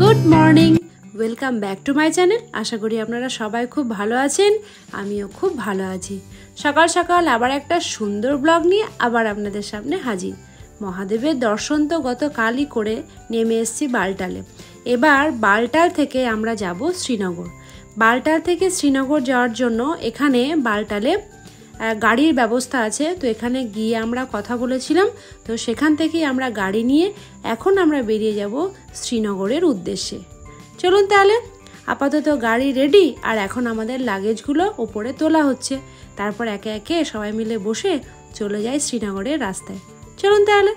Good morning, welcome back to my channel. আশা করি আপনারা সবাই খুব ভালো আছেন, আমিও খুব ভালো আছি। সকাল সকাল আবার একটা সুন্দর ব্লগ নিয়ে আবার আপনাদের সামনে হাজির। মহাদেবের দর্শন তো গতকালই করে নেমে এসেছি বালটালে। এবার বালটাল থেকে আমরা যাব শ্রীনগর। বালটাল থেকে শ্রীনগর যাওয়ার জন্য এখানে বালটালে গাড়ির ব্যবস্থা আছে, তো এখানে গিয়ে আমরা কথা বলেছিলাম, তো সেখান থেকেই আমরা গাড়ি নিয়ে এখন আমরা বেরিয়ে যাব শ্রীনগরের উদ্দেশ্যে। চলুন তাহলে, আপাতত গাড়ি রেডি, আর এখন আমাদের লাগেজগুলো ওপরে তোলা হচ্ছে, তারপর একে একে সবাই মিলে বসে চলে যাই শ্রীনগরের রাস্তায়। চলুন তাহলে।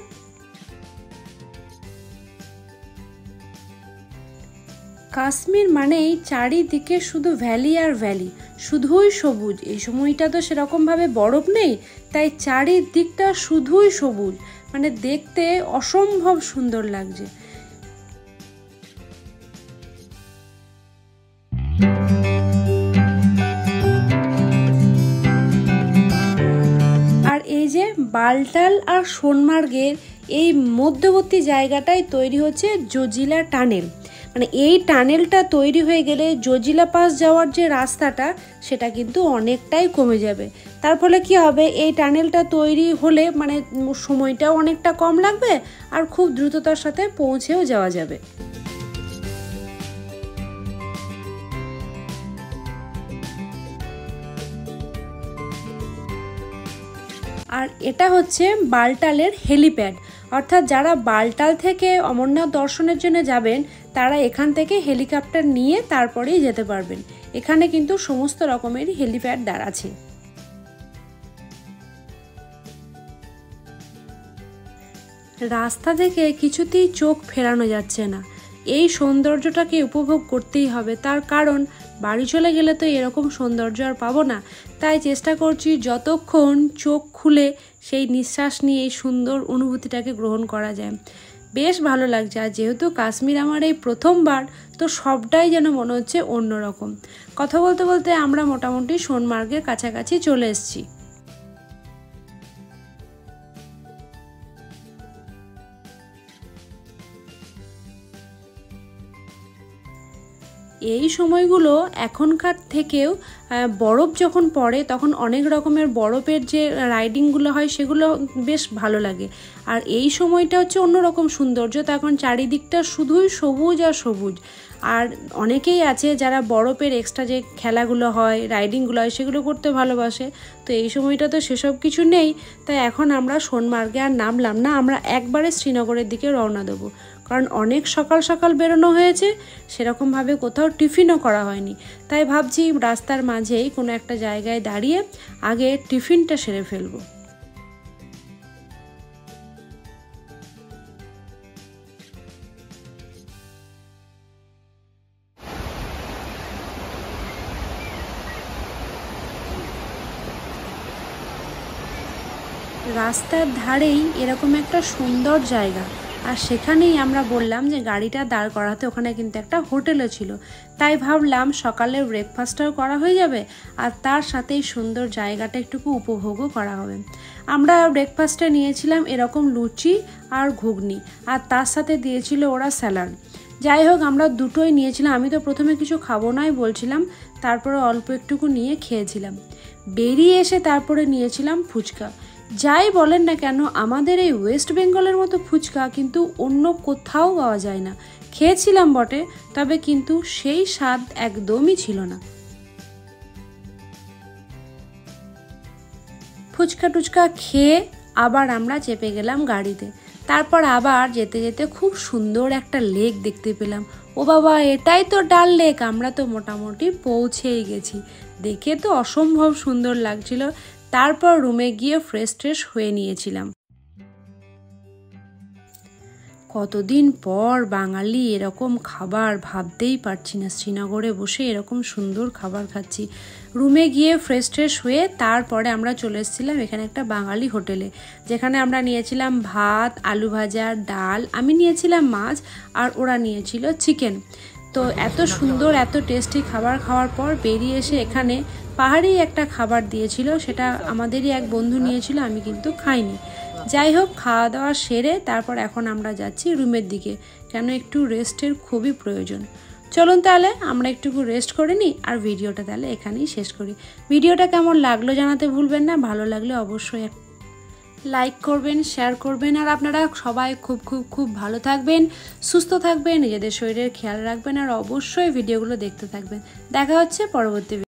কাশ্মীর মানেই চারিদিকে শুধু ভ্যালি আর ভ্যালি, শুধুই সবুজ। এই সময়টা তো সেরকমভাবে বরফ নেই, তাই চারিদিকটা শুধুই সবুজ, মানে দেখতে অসম্ভব সুন্দর লাগছে। আর এই যে বালটাল আর সোনমার্গের এই মধ্যবর্তী জায়গাটায় তৈরি হচ্ছে জজিলা টানেল। মানে এই টানেলটা তৈরি হয়ে গেলে জজিলা পাস যাওয়ার যে রাস্তাটা সেটা কিন্তু অনেকটাই কমে যাবে। তার ফলে কি হবে, এই টানেলটা তৈরি হলে মানে সময়টাও অনেকটা কম লাগবে আর খুব দ্রুততার সাথে পৌঁছেও যাওয়া যাবে। আর এটা হচ্ছে বালটালের হেলিপ্যাড, অর্থাৎ যারা বালটাল থেকে অমরনাথ দর্শনের জন্য যাবেন তারা এখান থেকে হেলিকপ্টার নিয়ে তারপরেই যেতে পারবেন। এখানে কিন্তু সমস্ত রকমেরই হেলিপ্যাড আছে। রাস্তা থেকে কিছুতেই চোখ ফেরানো যাচ্ছে না, এই সৌন্দর্যটাকে উপভোগ করতেই হবে। তার কারণ বাড়ি চলে গেলে তো এরকম সৌন্দর্য আর পাবো না, তাই চেষ্টা করছি যতক্ষণ চোখ খুলে সেই নিঃশ্বাস নিয়ে এই সুন্দর অনুভূতিটাকে গ্রহণ করা যায়। বেশ ভালো লাগছে। আর যেহেতু কাশ্মীর আমার এই প্রথমবার, তো সবটাই যেন মনে হচ্ছে অন্যরকম। কথা বলতে বলতে আমরা মোটামুটি সোনমার্গের কাছাকাছি চলে এসেছি। এই সময়গুলো এখনকার থেকেও বরফ যখন পড়ে তখন অনেক রকমের বরফের যে রাইডিংগুলো হয় সেগুলো বেশ ভালো লাগে। আর এই সময়টা হচ্ছে অন্যরকম সৌন্দর্য, তখন চারিদিকটা শুধুই সবুজ আর সবুজ। আর অনেকেই আছে যারা বরফের এক্সট্রা যে খেলাগুলো হয়, রাইডিংগুলো হয়, সেগুলো করতে ভালোবাসে। তো এই সময়টা তো সেসব কিছু নেই, তাই এখন আমরা সোনমার্গে আর নামলাম না, আমরা একবারে শ্রীনগরের দিকে রওনা দেবো। কারণ অনেক সকাল সকাল বেরোনো হয়েছে, সেরকমভাবে কোথাও টিফিনও করা হয়নি, তাই ভাবছি রাস্তার মাঝেই কোনো একটা জায়গায় দাঁড়িয়ে আগে টিফিনটা সেরে ফেলবো। রাস্তার ধারেই এরকম একটা সুন্দর জায়গা, আর সেখানেই আমরা বললাম যে গাড়িটা দাঁড় করাতে। ওখানে কিন্তু একটা হোটেলও ছিল, তাই ভাবলাম সকালের ব্রেকফাস্টটাও করা হয়ে যাবে আর তার সাথেই সুন্দর জায়গাটা একটুকু উপভোগও করা হবে। আমরা ব্রেকফাস্টে নিয়েছিলাম এরকম লুচি আর ঘুগনি, আর তার সাথে দিয়েছিল ওরা স্যালাড। যাই হোক, আমরা দুটোই নিয়েছিলাম। আমি তো প্রথমে কিছু খাবো নাই বলছিলাম, তারপরে অল্প একটুকু নিয়ে খেয়েছিলাম। বেরিয়ে এসে তারপরে নিয়েছিলাম ফুচকা। যাই বলেন না কেন, আমাদের এই ওয়েস্ট বেঙ্গলের মতো ফুচকা কিন্তু অন্য কোথাও পাওয়া যায় না। খেয়েছিলাম বটে, তবে কিন্তু সেই স্বাদ একদমই ছিল না। ফুচকা টুচকা খেয়ে আবার আমরা চেপে গেলাম গাড়িতে। তারপর আবার যেতে যেতে খুব সুন্দর একটা লেক দেখতে পেলাম। ও বাবা, এটাই তো ডাল লেক! আমরা তো মোটামুটি পৌঁছেই গেছি। দেখে তো অসম্ভব সুন্দর লাগছিল। তারপর রুমে গিয়ে ফ্রেশ হয়ে নিয়েছিলাম। কতদিন পর বাঙালি এরকম খাবার, ভাবতেই পারছি না শ্রীনগরে বসে এরকম সুন্দর খাবার খাচ্ছি। রুমে গিয়ে ফ্রেশ হয়ে তারপরে আমরা চলে এসেছিলাম এখানে একটা বাঙালি হোটেলে, যেখানে আমরা নিয়েছিলাম ভাত, আলু ভাজা, ডাল, আমি নিয়েছিলাম মাছ, আর ওরা নিয়েছিল চিকেন। তো এত সুন্দর এত টেস্টি খাবার খাওয়ার পর বেরিয়ে এসে এখানে পাহাড়ি একটা খাবার দিয়েছিল, সেটা আমাদেরই এক বন্ধু নিয়েছিল, আমি কিন্তু খাইনি। যাই হোক, খাওয়া দাওয়া সেরে তারপর এখন আমরা যাচ্ছি রুমের দিকে, কেন একটু রেস্টের খুবই প্রয়োজন। চলুন তাহলে আমরা একটু রেস্ট করে নিই, আর ভিডিওটা তাহলে এখানেই শেষ করি। ভিডিওটা কেমন লাগলো জানাতে ভুলবেন না, ভালো লাগলে অবশ্যই লাইক করবেন, শেয়ার করবেন, আর আপনারা সবাই খুব খুব খুব ভালো থাকবেন, সুস্থ থাকবেন, নিজেদের শরীরের খেয়াল রাখবেন, আর অবশ্যই ভিডিওগুলো দেখতে থাকবেন। দেখা হচ্ছে পরবর্তী